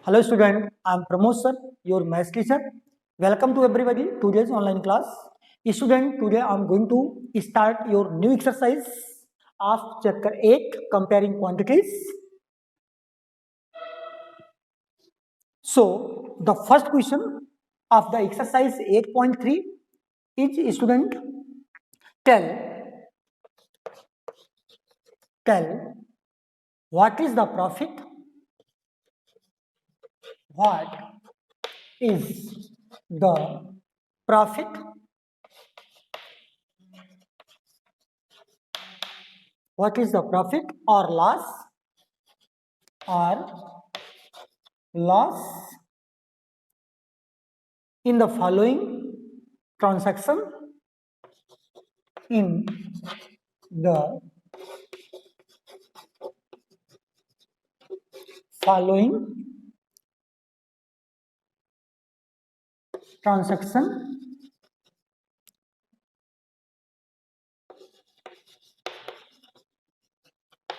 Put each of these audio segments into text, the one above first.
Hello student, I am Pramod sir, your maths teacher. Welcome to everybody today's online class. Student, today I am going to start your new exercise of chapter 8 comparing quantities. So the first question of the exercise 8.3 is student tell what is the profit, what is the profit what is the profit or loss in the following transaction in the following transaction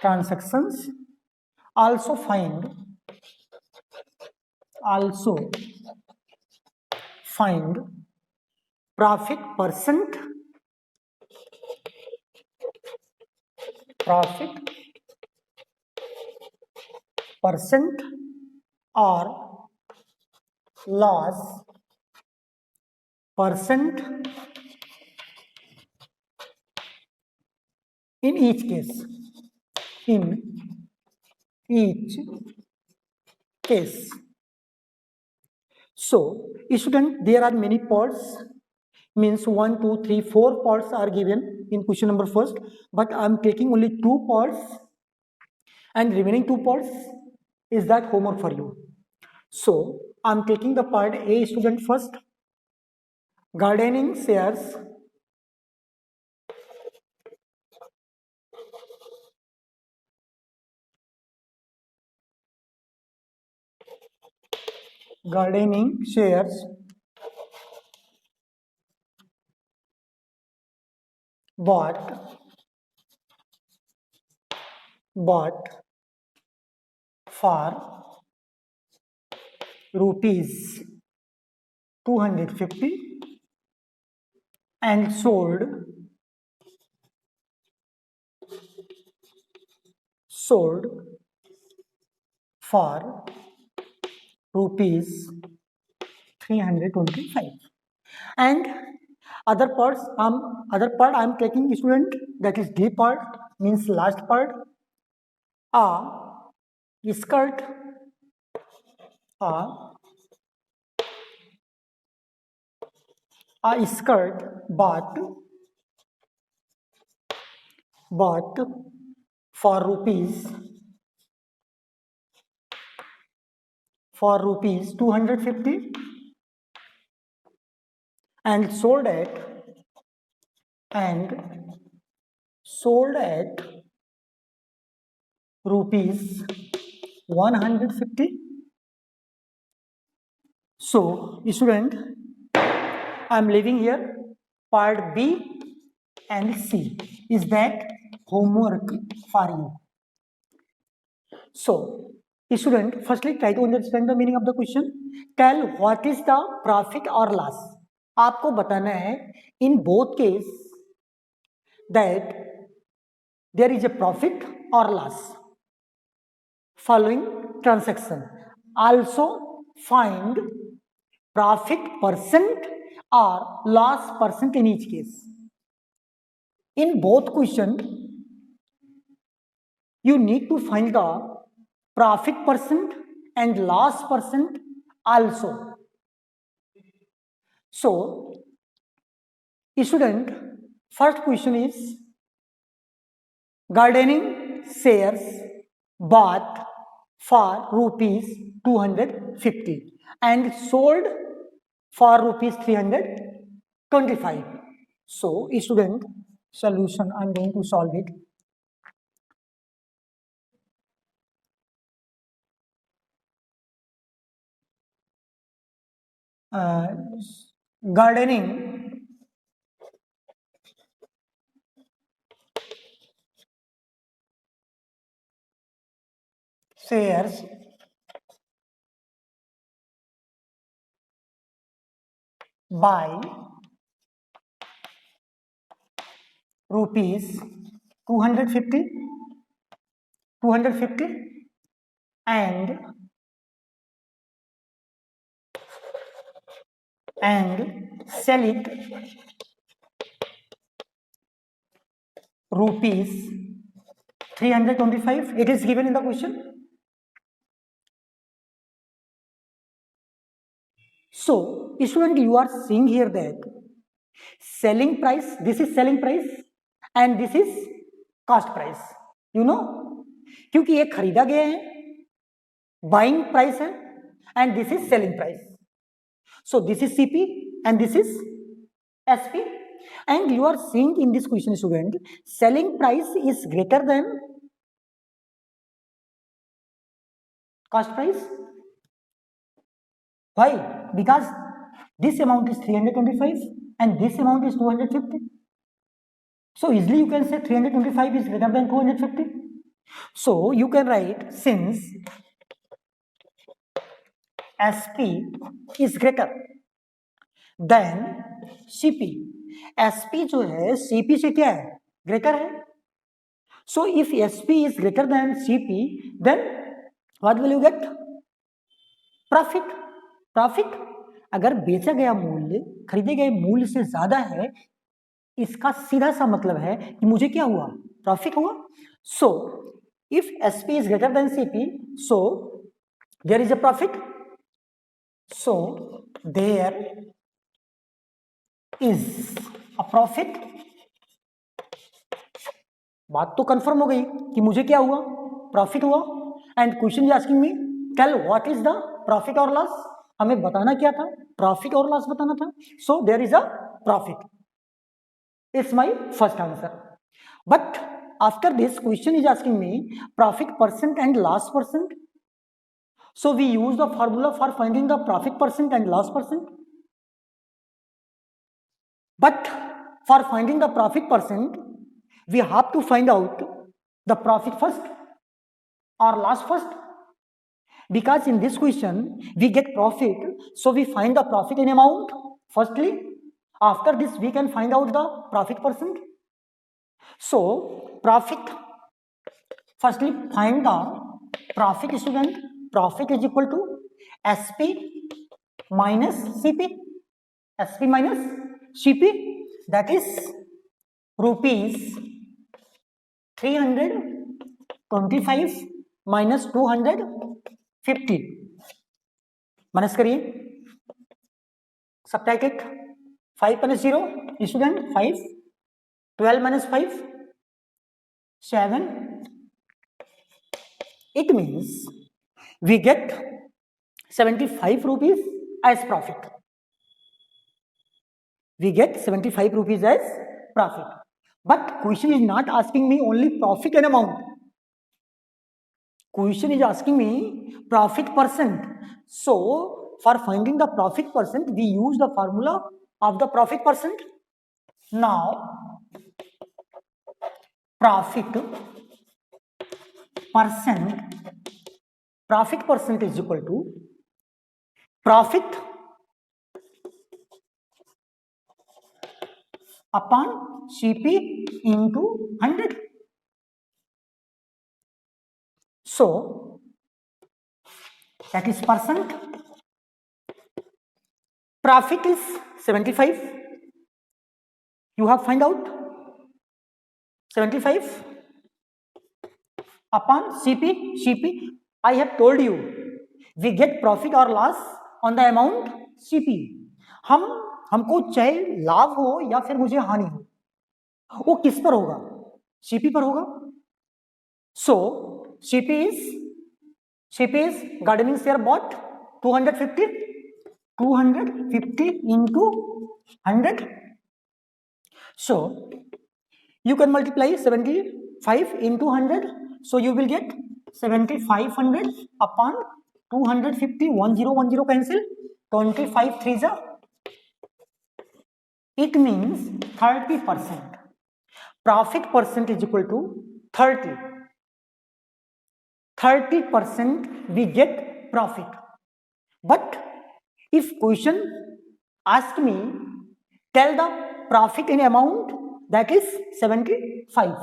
transactions also find profit percent or loss percent in each case. In each case. So, student, there are many parts, means 1, 2, 3, 4 parts are given in question number first, but I am taking only 2 parts and remaining 2 parts is that homework for you. So, I am taking the part A student first. Gardening shares bought for rupees 250 and sold for rupees 325. And other part I'm taking student, that is D part, means last part. A skirt a skirt bought for rupees 250 and sold at rupees 150. So student, I am leaving here part B and C. Is that homework for you? So, student, firstly try to understand the meaning of the question. Tell what is the profit or loss. आपको बताना है in both case that there is a profit or loss following transaction. Also find profit percent or loss percent in each case. In both question, you need to find the profit percent and loss percent also. So, student, first question is gardening shares bought for rupees 250 and sold for rupees 325. So, student, solution, I am going to solve it. Gardening shares by rupees 250 and sell it rupees 325. It is given in the question. So student, you are seeing here that selling price, this is selling price and this is cost price, you know, क्योंकि ये खरीदा गया है, buying price है, and this is selling price. So this is CP and this is SP, and you are seeing in this question, student, selling price is greater than cost price. Why? Because this amount is 325 and this amount is 250. So easily you can say 325 is greater than 250. So you can write, since SP is greater than CP, SP जो है CP से क्या है, greater है. So if SP is greater than CP, then what will you get? Profit. Profit. अगर बेचा गया मूल्य खरीदे गए मूल्य से ज्यादा है, इसका सीधा सा मतलब है कि मुझे क्या हुआ, प्रॉफिट हुआ. So if SP is greater than CP, so there is a profit. So there is a profit. बात तो कंफर्म हो गई कि मुझे क्या हुआ, प्रॉफिट हुआ. And question is asking me, tell what is the profit और लॉस. हमें बताना क्या था, प्रॉफिट और लॉस बताना था. So there is a profit. It's my first answer. But after this question is asking me profit percent and loss percent. So we use the formula for finding the profit percent and loss percent. But for finding the profit percent, we have to find out the profit first or loss first. Because in this question, we get profit, so we find the profit in amount firstly. After this, we can find out the profit percent. So profit, firstly find the profit, student. Profit is equal to SP minus CP. SP minus CP, that is rupees 325 minus 250. Minus करिए, subtract it. 5 minus 0, student 5. 12 minus 5, 7. It means we get 75 rupees as profit. We get 75 rupees as profit. But question is not asking me only profit and amount. Question is asking me profit percent. So for finding the profit percent, we use the formula of the profit percent. Now profit percent is equal to profit upon CP into 100. So that is percent. Profit is 75. You have find out 75 upon CP. I have told you we get profit or loss on the amount CP. हमको चाहे लाभ हो या फिर मुझे हानि हो, वो किस पर होगा, CP पर होगा. So CP is gardening share bought 250 into 100. So you can multiply 75 into 100. So you will get 7500 upon 250. 10 cancel. 25 3s are. It means 30%. Profit percent is equal to 30. 30% we get profit. But if question asked me, tell the profit in amount, that is 75.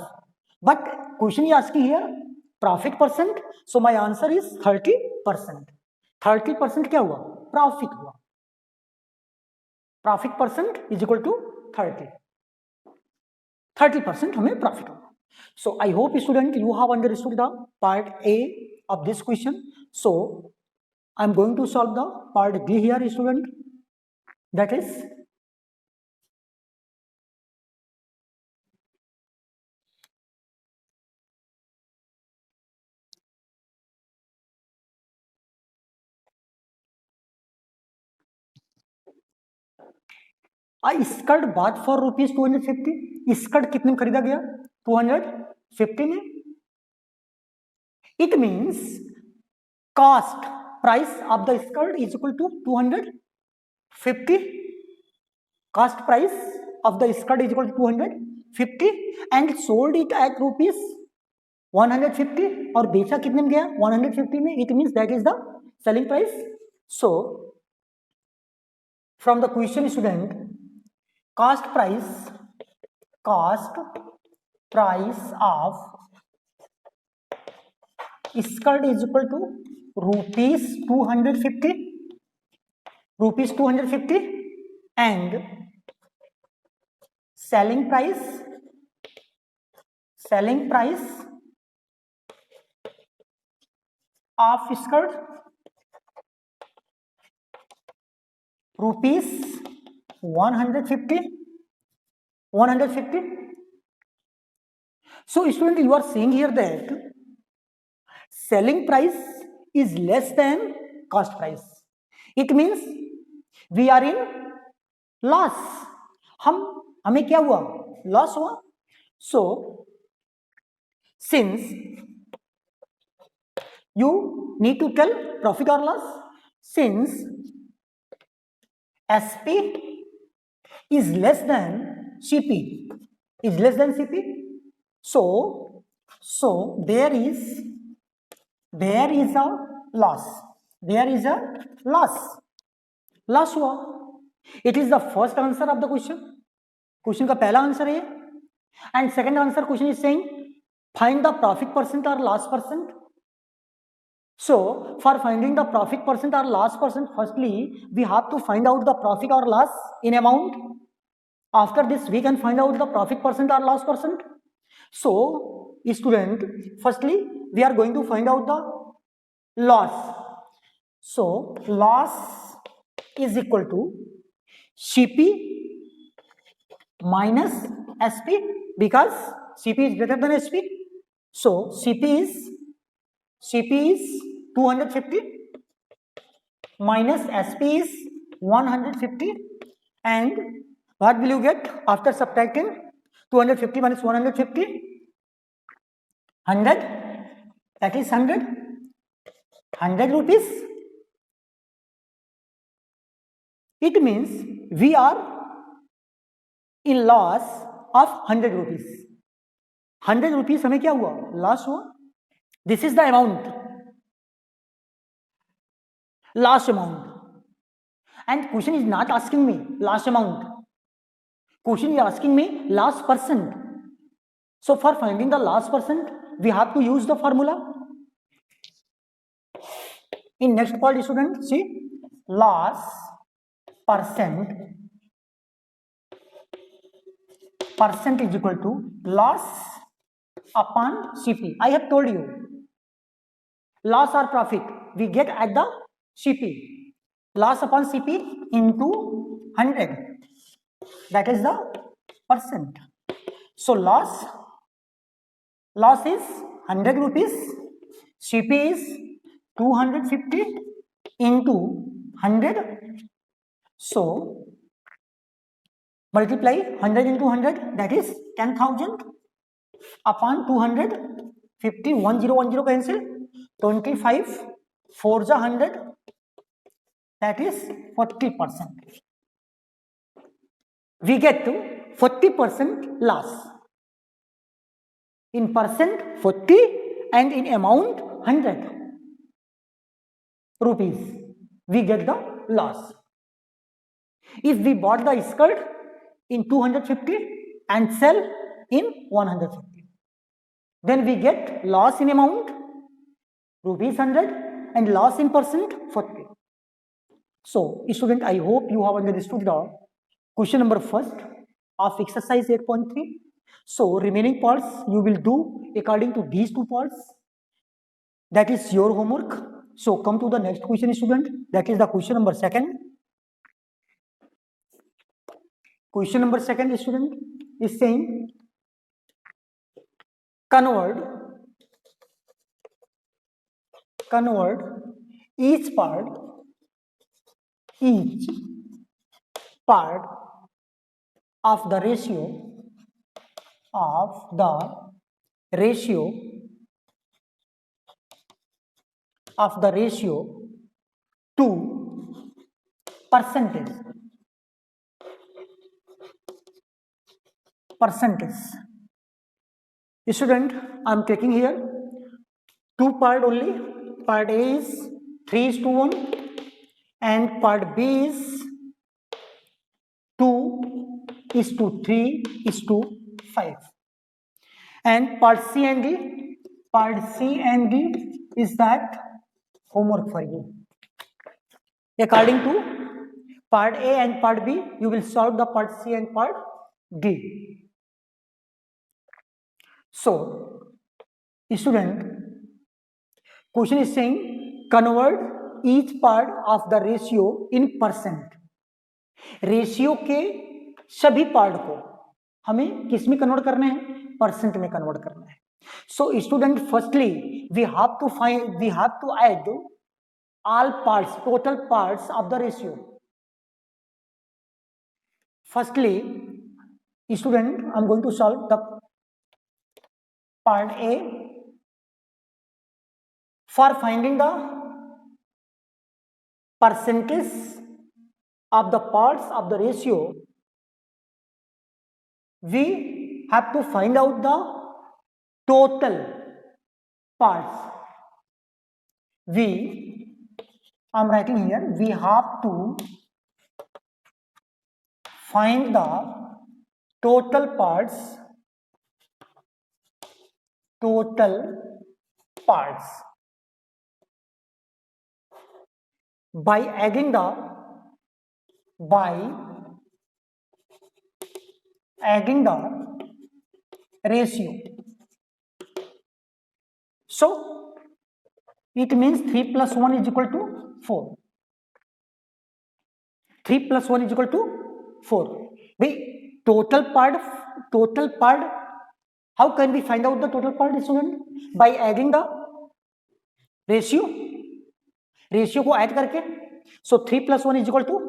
But question is asking here profit percent, so my answer is 30%. 30% क्या हुआ? Profit हुआ. Profit percent is equal to 30% हमें profit होगा. So I hope student you have understood the part A of this question. So I'm going to solve the part B here, student. That is skirt bought for rupees 250. Skirt कितने में खरीदा गया? 250 में. It means cost price of the skirt is equal to 250. Cost price of the skirt is equal to 250 and sold it at rupees 150. और बेचा कितने में गया? 150 में. It means that is the selling price. So from the question student, cost price of skirt is equal to rupees 250 and selling price of skirt rupees 150. So student, you are seeing here that selling price is less than cost price. It means we are in loss. हमें क्या हुआ? Loss हुआ. So since you need to tell profit or loss, since SP is less than CP, so there is a loss. Loss हुआ. It is the first answer of the question का पहला answer है. And second answer question is saying find the profit percent or loss percent. So for finding the profit percent or loss percent, firstly we have to find out the profit or loss in amount. After this we can find out the profit percent or loss percent. So student, firstly we are going to find out the loss. So loss is equal to CP minus SP, because CP is greater than SP. So CP is 250 minus SP is 150, and what will you get after subtracting 250 minus 150? 100. That is 100 rupees. It means we are in loss of 100 rupees. 100 rupees हमें क्या हुआ? Loss हुआ. This is the amount, last amount. And question is not asking me last amount. Question is asking me last percent. So for finding the last percent, we have to use the formula. In next part, student, see, loss percent is equal to loss upon CP. I have told you, loss or profit we get at the CP. Loss upon CP into 100, that is the percent. So loss is 100 rupees, CP is 250 into 100. So multiply 100 into 100, that is 10,000 upon 200. 50 1010 cancel. 25 4 जा 100, that is 40%. We get to 40% loss. In percent 40 and in amount 100 rupees we get the loss. If we bought the skirt in 250 and sell in 150, then we get loss in amount rupees 100 and loss in percent 40. So student, I hope you have understood the question number first of exercise 8.3. So remaining parts you will do according to these two parts. That is your homework. So come to the next question, student. That is the question number second. Question number second, student, is saying convert each part of the ratio to percentage. Student, I am taking here two part only. Part A is 3:1 and part B is 2:3:5. And part C and D is that homework for you. According to part A and part B, you will solve the part C and part D. So, student, question is saying convert each part of the ratio in percent. Ratio के सभी part को हमें किस में convert करना है? Percent में convert करना है. So student, firstly we have to add all parts, total parts of the ratio. Firstly, student, I'm going to solve the part A. For finding the percentage of the parts of the ratio, we have to find out the total parts. I'm writing here, we have to find the total parts by adding the ratio. So it means 3 plus 1 is equal to 4. 3 plus 1 is equal to 4. Wait, total part, how can we find out the total part, student? By adding the ratio को add करके. So 3 plus 1 is equal to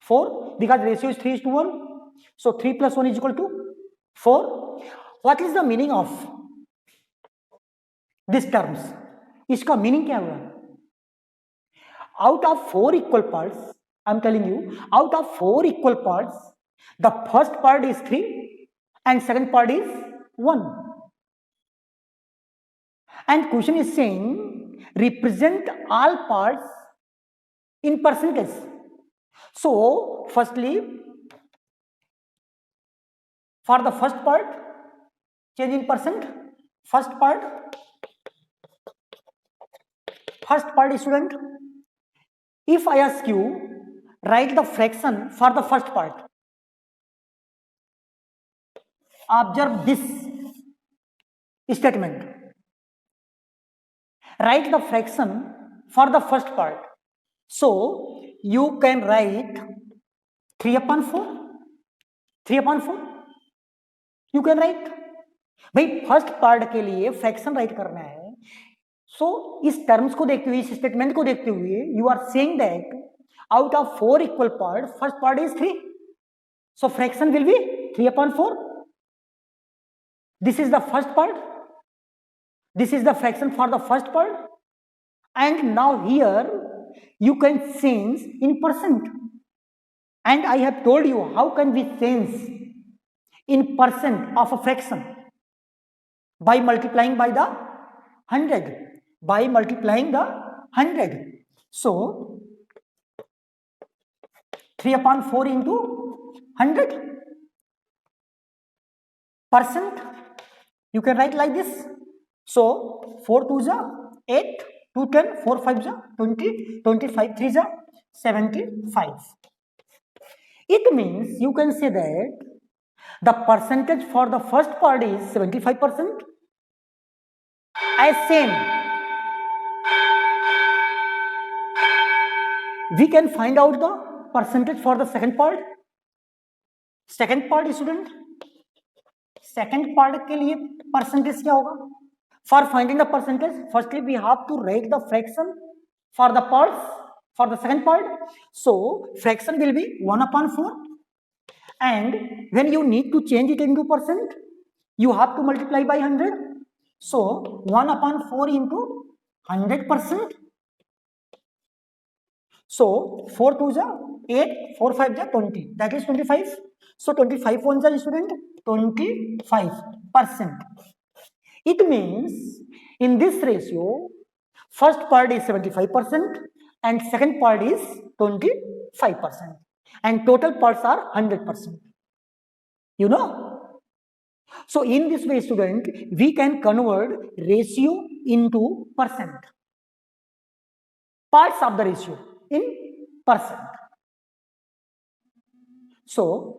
4 because ratio is 3:1. So 3 plus 1 is equal to 4. What is the meaning of these terms? इसका meaning क्या हुआ? Out of 4 equal parts, I'm telling you, out of 4 equal parts, the first part is 3 and second part is 1. And question is saying represent all parts in percentage. So firstly, for the first part, change in percent. First part student, if I ask you write the fraction for the first part, observe this statement. Write the fraction for the first part. So you can write 3/4. You can write. भाई first part के लिए fraction right करना है. सो इस terms को देखते हुए, इस स्टेटमेंट को देखते हुए, you are saying that out of 4 equal part first part is 3. So fraction will be 3/4. This is the first part. This is the fraction for the first part. And now here you can change in percent. And I have told you how can we change in percent of a fraction? By multiplying by the 100. By multiplying the 100. So 3/4 into 100%. You can write like this. So 4 2s are 8, 2 10, 4 5s are 20, 25 3s are 75. It means you can say that the percentage for the first part is 75%. As same, we can find out the percentage for the second part. Second part student, second part के लिए percentage क्या होगा? For finding the percentage, firstly we have to write the fraction for the parts for the second part. So fraction will be 1/4, and when you need to change it into percent, you have to multiply by 100. So 1/4 into 100%. So 4 2s are 8, 4 5s are 20, that is 25. So 25 ones are student 25%. It means in this ratio, first part is 75% and second part is 25%, and total parts are 100%. You know? So in this way, student, we can convert ratio into percent. Parts of the ratio in percent. So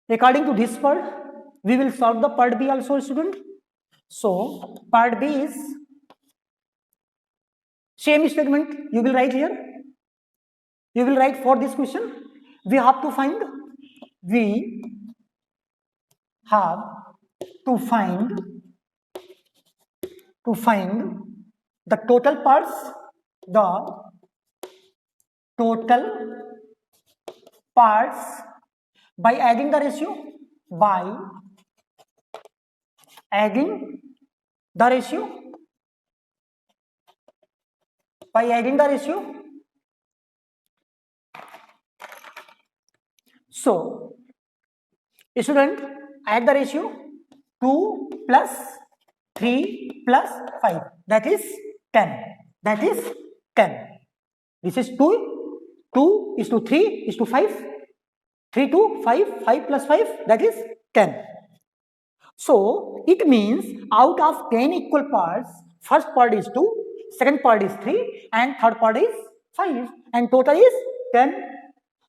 according to this part, we will solve the part B also, student. So part B is same statement. You will write here. You will write for this question. We have to find the total parts. The total parts by adding the ratio. By adding the ratio. By adding the ratio. So student, add the ratio. 2 plus 3 plus 5, that is 10. That is 10. This is 2. 2 is to 3 is to 5. 3 to 5, 5 plus 5, that is 10. So it means out of 10 equal parts, first part is 2, second part is 3, and third part is 5, and total is 10.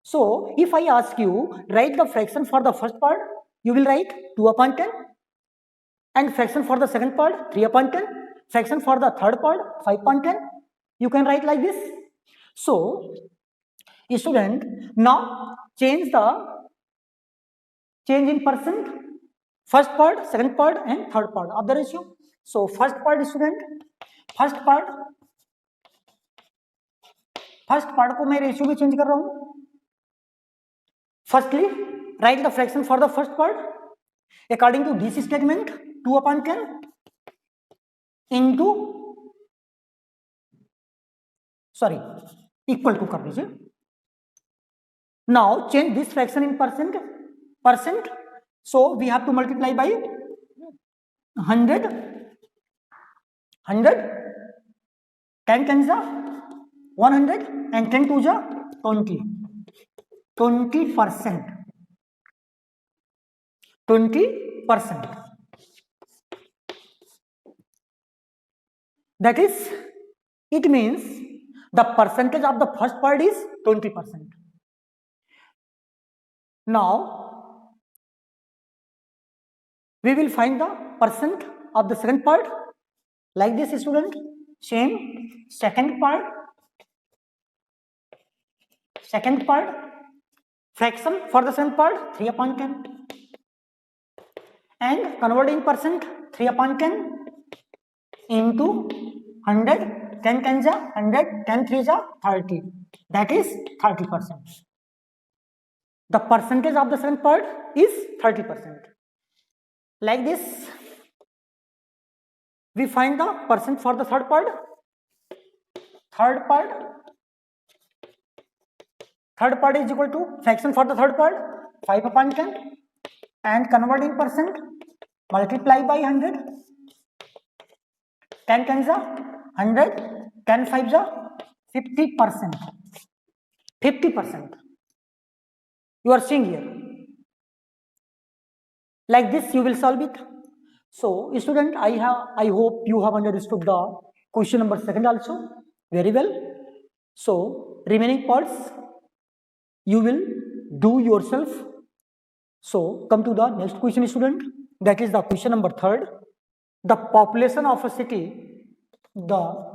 So if I ask you, write the fraction for the first part, you will write 2/10, and fraction for the second part 3/10, fraction for the third part 5/10. You can write like this. So student, now change in percent, first part, second part, and third part of the ratio. So first part student, first part को मैं ratio में change कर रहा हूं. Firstly, write the fraction for the first part according to this statement. 2/10 into, sorry, equal to कर दीजिए. Now change this fraction in percent. So we have to multiply by 100. 10 tens are 100 and 10 twos are 20. 20%. 20%. That is, it means the percentage of the first part is 20%. Now we will find the percent of the second part like this student. Same, second part fraction for the second part 3/10, and converting percent 3/10 into 100. 10 tens are 100, 10 threes are 30, that is 30%. The percentage of the second part is 30%. Like this, we find the percent for the third part. Third part is equal to fraction for the third part 5/10, and converting percent multiply by 100. 10 tens are 100, 10 fives are 50%. 50%. You are seeing here. Like this you will solve it. So student, I hope you have understood the question number 2 also very well. So remaining parts you will do yourself. So come to the next question, student. That is the question number 3. The population of a city, the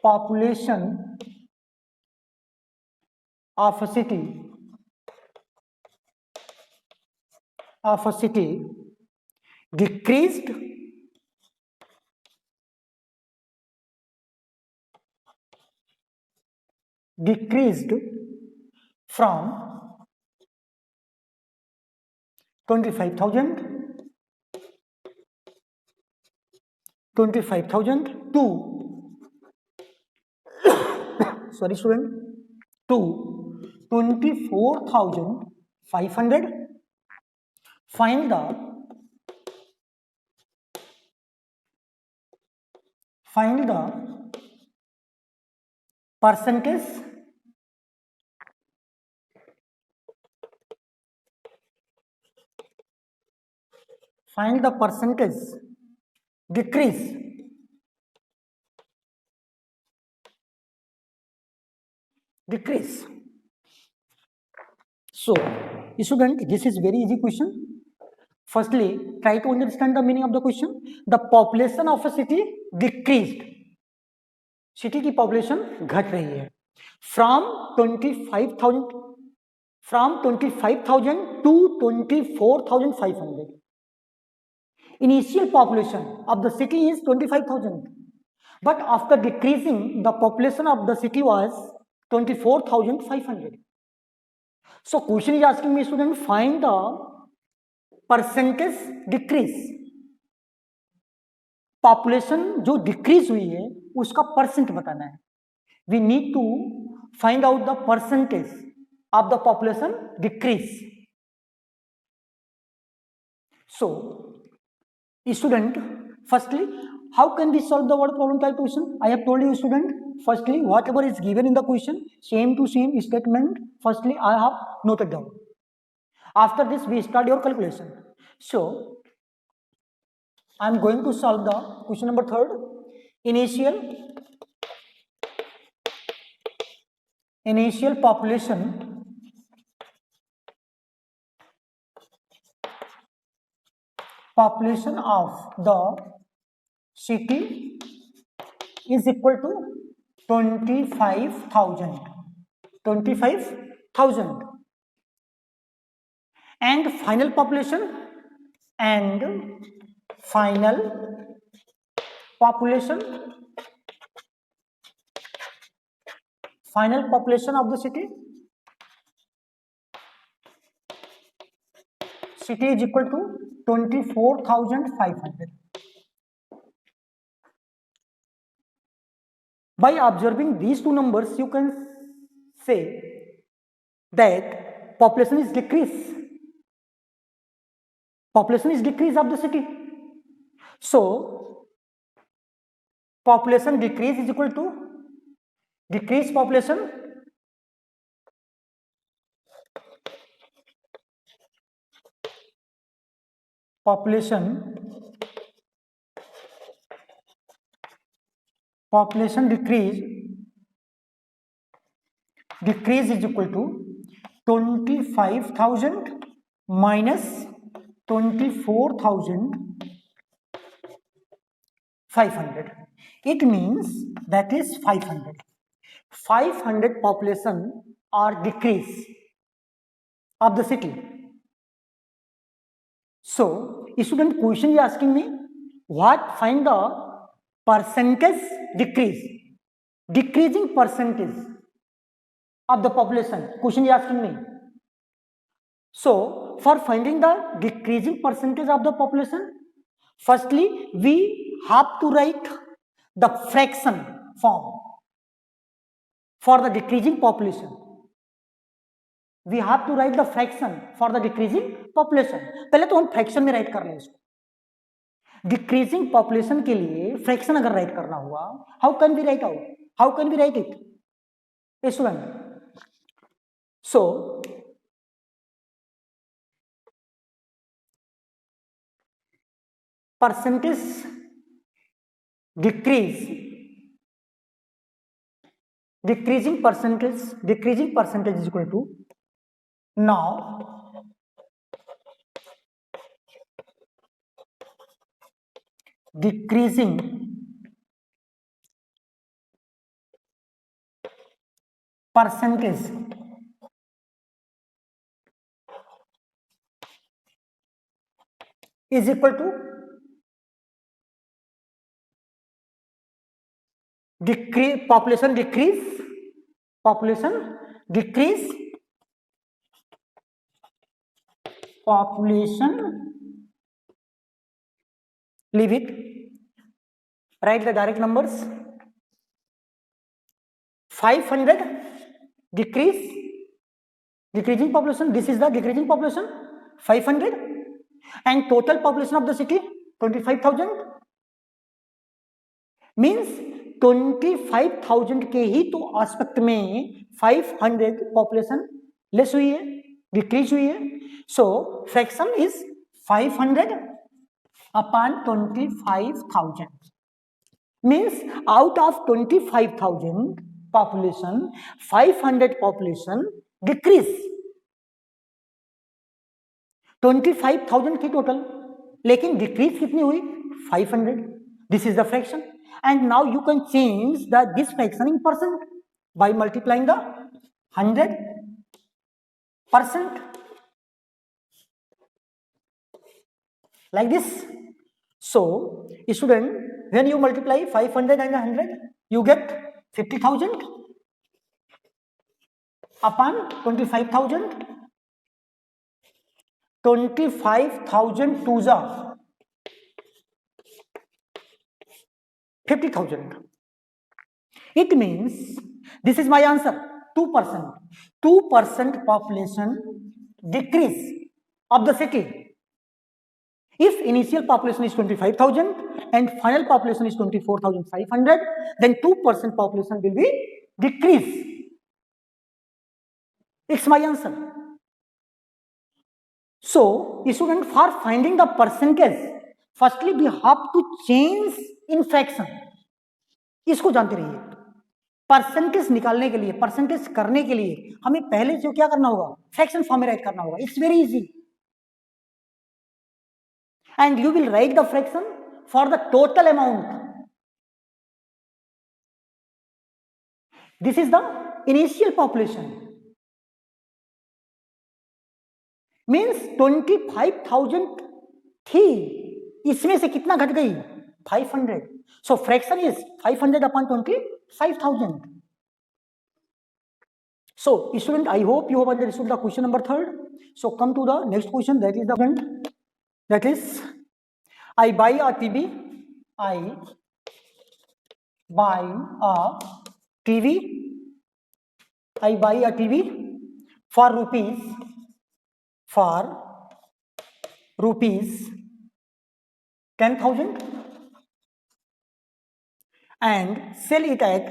population of a city decreased from 25,000 to sorry student, to 24,500. Find the percentage decrease So student, this is very easy question. Firstly, try to understand the meaning of the question. The population of a city decreased. City की population घट रही है from 25,000 to 24,500. Initial population of the city is 25,000, but after decreasing, the population of the city was 24,500. So question is asking me, student, find the percentage decrease. Population जो decrease हुई है उसका percent बताना है. We need to find out the percentage of the population decrease. So student, firstly how can we solve the word problem type question? I have told you, student, firstly whatever is given in the question, same to same statement firstly I have noted down. After this we start your calculation. So I am going to solve the question number 3. Initial population of the city is equal to 25,000 and final population of the city is equal to 24,500. By observing these two numbers, you can say that population is decrease of the city. So population decrease is equal to decreased population decrease is equal to 25,000 minus 24,500. It means that is 500 population are decrease of the city. So student, question is asking me what find the percentage decreasing percentage of the population. Question is asking me. So for finding the decreasing percentage of the population, firstly we have to write the fraction form for the decreasing population. We have to write the fraction for the decreasing population. पहले तो हम fraction में right कर लें इसको. Decreasing population के लिए fraction अगर राइट करना हुआ, how can we write it? Student, so percentage decrease, decreasing percentage is equal to, now decreasing percentage is equal to decrease, population decrease, population decrease, population, leave it, write the direct numbers, 500 decrease, decreasing population, this is the decreasing population 500, and total population of the city 25,000, means 25,000 के ही तो aspect में 500 population less हुई है, decrease हुई है. So fraction is 500 upon 25,000, means out of 25,000 population 500 population decrease. 25,000 थी total, लेकिन decrease कितनी हुई 500. This is the fraction. And now you can change this fraction in percent by multiplying the 100% like this. So student, when you multiply 500 and 100, you get 50,000 upon 25,000. 25,000 to the 50,000. It means this is my answer, 2%. 2% population decrease of the city. If initial population is 25,000 and final population is 24,500, then 2% population will be decrease. It's my answer. So student, for finding the percentage, firstly we have to change in fraction. इसको जानते रहिए. Percentage निकालने के लिए, percentage करने के लिए हमें पहले जो क्या करना होगा, फ्रैक्शन फॉर्म में राइट करना होगा. It's very easy. And you will write the fraction for the total amount. This is the initial population, means 25,000 थी, इसमें से कितना घट गई 500. So fraction is 500 upon 25,000. So student, I hope you have understood the question number 3rd. So come to the next question, that is I buy a TV. I buy a TV. I buy a TV for rupees 10,000 and sell it at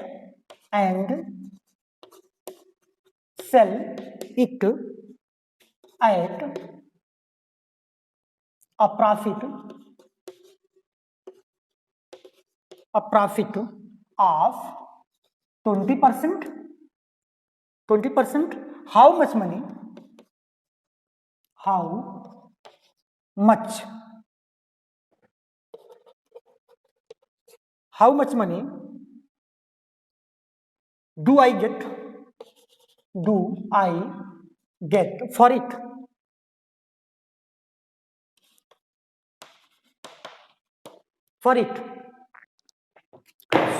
a profit of 20%. How much money do I get for it?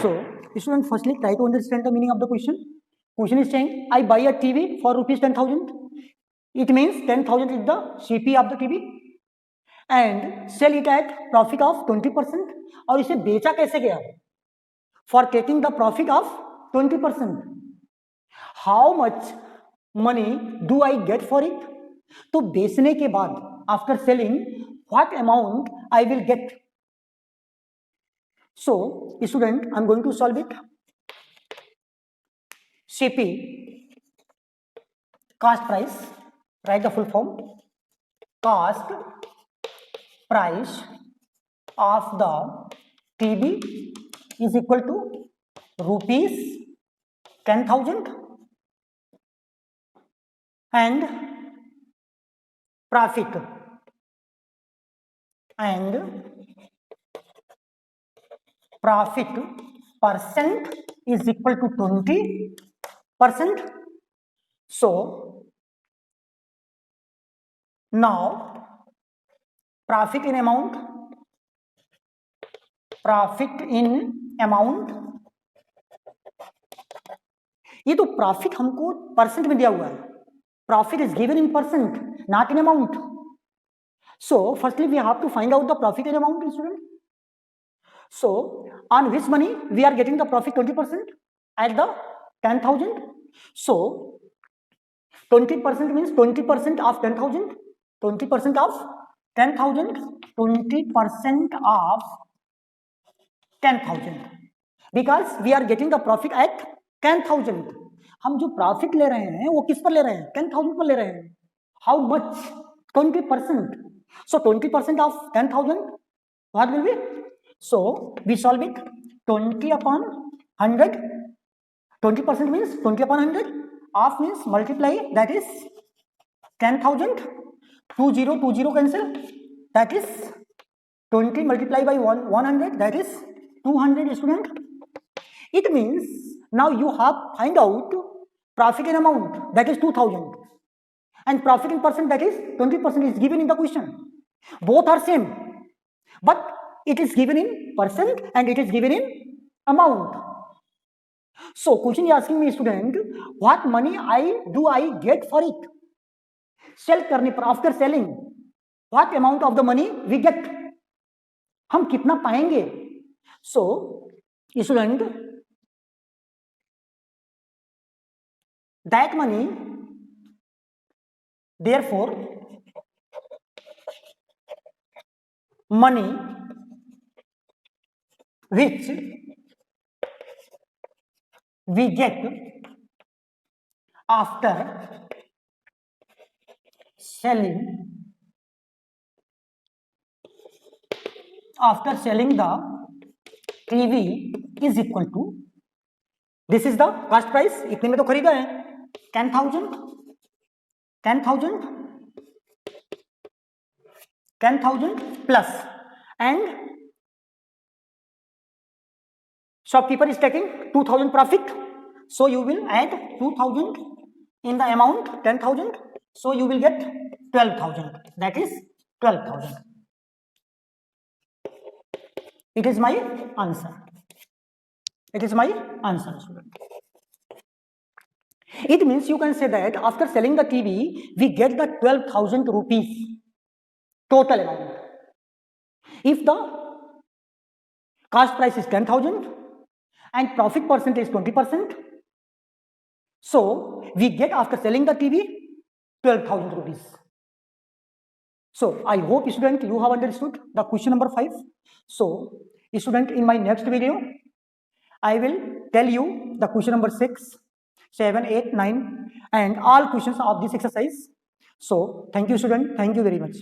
So student, firstly try to understand the meaning of the question. Question is saying I buy a TV for rupees 10,000. It means 10,000 is the CP of the TV and sell it at profit of 20%. और इसे बेचा कैसे गया? For taking the profit of 20%. How much money do I get for it? तो बेचने के बाद after selling what amount I will get? So student, I'm going to solve it. CP, cost price, write the full form, cost price of the TB is equal to rupees 10,000 and profit percent is equal to 20%. So now profit in amount ये तो profit हमको percent में दिया हुआ है. Profit is given in percent, not in amount. So firstly we have to find out the profit in amount, student. So on which money we are getting the profit 20% at the 10,000. So 20% means 20% of 10,000. 20% of 10,000. 20% of 10,000. Because we are getting the profit at 10,000. हम जो profit ले रहे हैं वो किस पर ले रहे हैं? 10,000 पर ले रहे हैं. How much? 20%. So 20% of 10,000, what will be? So we solve it. 20 upon 100. 20% means 20 upon 100. Half means multiply, that is 10,000. 20 cancel, that is 20 multiplied by 100, that is 200, student. It means now you have find out profit in amount, that is 2,000, and profit in percent, that is 20% is given in the question. Both are same, but it is given in percent and it is given in amount. So question is asking me, student, what money I get for it? Sell करने पर, after selling, what amount of the money we get? हम कितना पाएंगे? So student, that money, therefore money which we get after selling the TV is equal to, this is the cost price, इतने में तो खरीदा है 10,000 plus, and shopkeeper is taking 2,000 profit, so you will add 2,000 in the amount 10,000, so you will get 12,000, that is 12,000. It is my answer. It is my answer, student. It means you can say that after selling the TV, we get the 12,000 rupees total amount. If the cost price is 10,000 and profit percent is 20%, so we get after selling the TV 12,000 rupees. So I hope, student, you have understood the question number 5. So student, in my next video I will tell you the question number 6, 7, 8, 9 and all questions of this exercise. So thank you, student. Thank you very much.